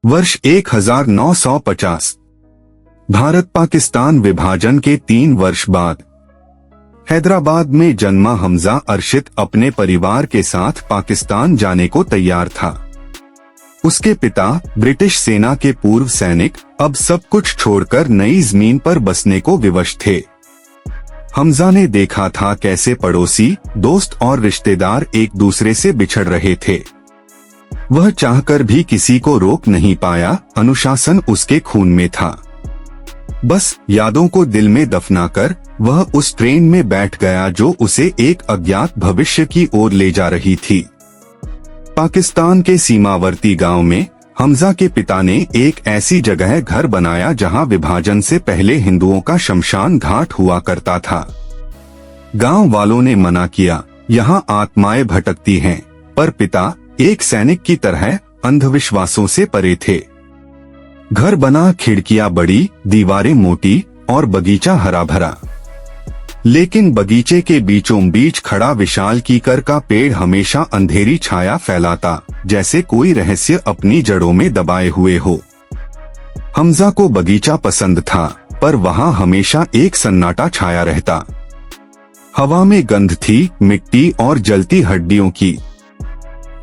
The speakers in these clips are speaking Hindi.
वर्ष 1950। भारत पाकिस्तान विभाजन के 3 वर्ष बाद हैदराबाद में जन्मा हमजा अरशिद अपने परिवार के साथ पाकिस्तान जाने को तैयार था। उसके पिता ब्रिटिश सेना के पूर्व सैनिक अब सब कुछ छोड़कर नई जमीन पर बसने को विवश थे। हमजा ने देखा था कैसे पड़ोसी, दोस्त और रिश्तेदार एक दूसरे से बिछड़ रहे थे। वह चाहकर भी किसी को रोक नहीं पाया, अनुशासन उसके खून में था। बस यादों को दिल में दफनाकर वह उस ट्रेन में बैठ गया जो उसे एक अज्ञात भविष्य की ओर ले जा रही थी। पाकिस्तान के सीमावर्ती गांव में हमजा के पिता ने एक ऐसी जगह घर बनाया जहां विभाजन से पहले हिंदुओं का शमशान घाट हुआ करता था। गांव वालों ने मना किया, यहां आत्माएं भटकती हैं, पर पिता एक सैनिक की तरह अंधविश्वासों से परे थे। घर बना, खिड़कियां बड़ी, दीवारें मोटी और बगीचा हरा भरा। लेकिन बगीचे के बीचों बीच खड़ा विशाल कीकर का पेड़ हमेशा अंधेरी छाया फैलाता, जैसे कोई रहस्य अपनी जड़ों में दबाए हुए हो। हमजा को बगीचा पसंद था, पर वहां हमेशा एक सन्नाटा छाया रहता। हवा में गंध थी, मिट्टी और जलती हड्डियों की।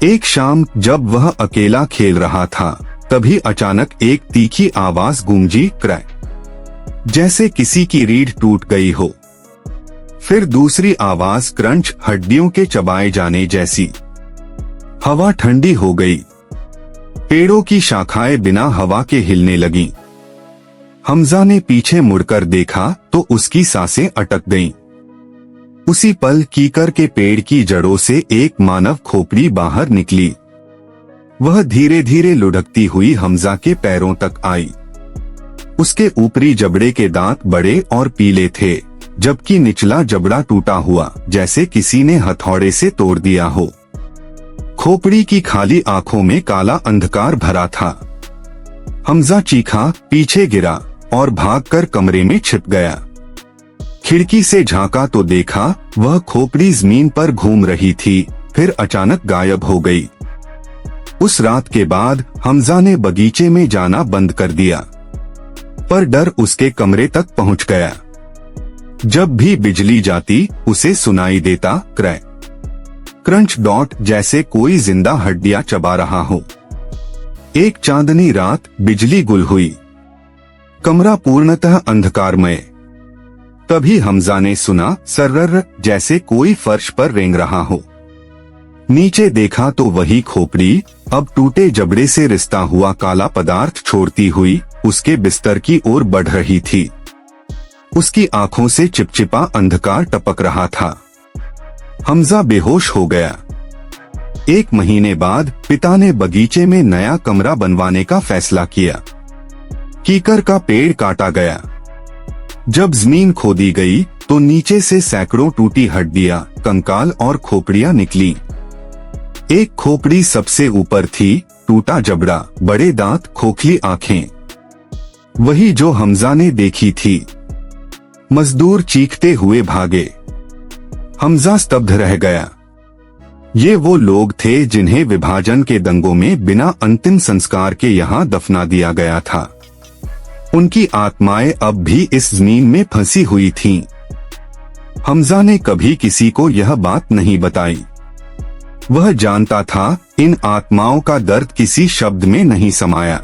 एक शाम जब वह अकेला खेल रहा था, तभी अचानक एक तीखी आवाज गूंजी, क्रैक, जैसे किसी की रीढ़ टूट गई हो। फिर दूसरी आवाज, क्रंच, हड्डियों के चबाए जाने जैसी। हवा ठंडी हो गई। पेड़ों की शाखाएं बिना हवा के हिलने लगीं। हमजा ने पीछे मुड़कर देखा तो उसकी सांसें अटक गईं। उसी पल कीकर के पेड़ की जड़ों से एक मानव खोपड़ी बाहर निकली। वह धीरे धीरे लुढ़कती हुई हमजा के पैरों तक आई। उसके ऊपरी जबड़े के दांत बड़े और पीले थे, जबकि निचला जबड़ा टूटा हुआ, जैसे किसी ने हथौड़े से तोड़ दिया हो। खोपड़ी की खाली आंखों में काला अंधकार भरा था। हमजा चीखा, पीछे गिरा और भागकर कमरे में छिप गया। खिड़की से झांका तो देखा वह खोपड़ी जमीन पर घूम रही थी, फिर अचानक गायब हो गई। उस रात के बाद हमजा ने बगीचे में जाना बंद कर दिया, पर डर उसके कमरे तक पहुंच गया। जब भी बिजली जाती उसे सुनाई देता, क्रैक, क्रंच, डॉट, जैसे कोई जिंदा हड्डियां चबा रहा हो। एक चांदनी रात बिजली गुल हुई। कमरा पूर्णतः अंधकारमय। तभी हमजा ने सुना, सर्रर, जैसे कोई फर्श पर रेंग रहा हो। नीचे देखा तो वही खोपड़ी अब टूटे जबड़े से रिश्ता हुआ काला पदार्थ छोड़ती हुई उसके बिस्तर की ओर बढ़ रही थी। उसकी आंखों से चिपचिपा अंधकार टपक रहा था। हमजा बेहोश हो गया। 1 महीने बाद पिता ने बगीचे में नया कमरा बनवाने का फैसला किया। कीकर का पेड़ काटा गया। जब जमीन खोदी गई तो नीचे से सैकड़ों टूटी हड्डियां, कंकाल और खोपड़ियां निकली। एक खोपड़ी सबसे ऊपर थी, टूटा जबड़ा, बड़े दांत, खोखली आंखें, वही जो हमजा ने देखी थी। मजदूर चीखते हुए भागे। हमजा स्तब्ध रह गया। ये वो लोग थे जिन्हें विभाजन के दंगों में बिना अंतिम संस्कार के यहाँ दफना दिया गया था। उनकी आत्माएं अब भी इस जमीन में फंसी हुई थीं। हमजा ने कभी किसी को यह बात नहीं बताई। वह जानता था इन आत्माओं का दर्द किसी शब्द में नहीं समाया।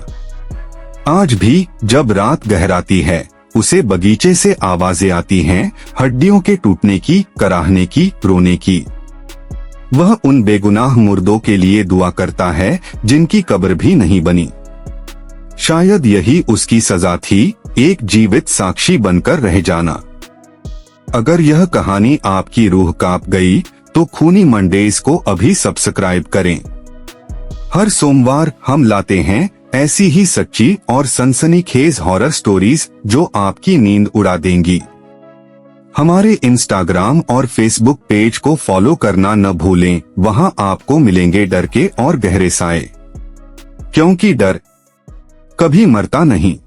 आज भी जब रात गहराती है, उसे बगीचे से आवाजें आती हैं, हड्डियों के टूटने की, कराहने की, रोने की। वह उन बेगुनाह मुर्दों के लिए दुआ करता है जिनकी कब्र भी नहीं बनी। शायद यही उसकी सजा थी, एक जीवित साक्षी बनकर रह जाना। अगर यह कहानी आपकी रूह कांप गई तो खूनी मंडेज को अभी सब्सक्राइब करें। हर सोमवार हम लाते हैं ऐसी ही सच्ची और सनसनीखेज हॉरर स्टोरीज जो आपकी नींद उड़ा देंगी। हमारे इंस्टाग्राम और फेसबुक पेज को फॉलो करना न भूलें, वहां आपको मिलेंगे डर के और गहरे साए, क्योंकि डर कभी मरता नहीं।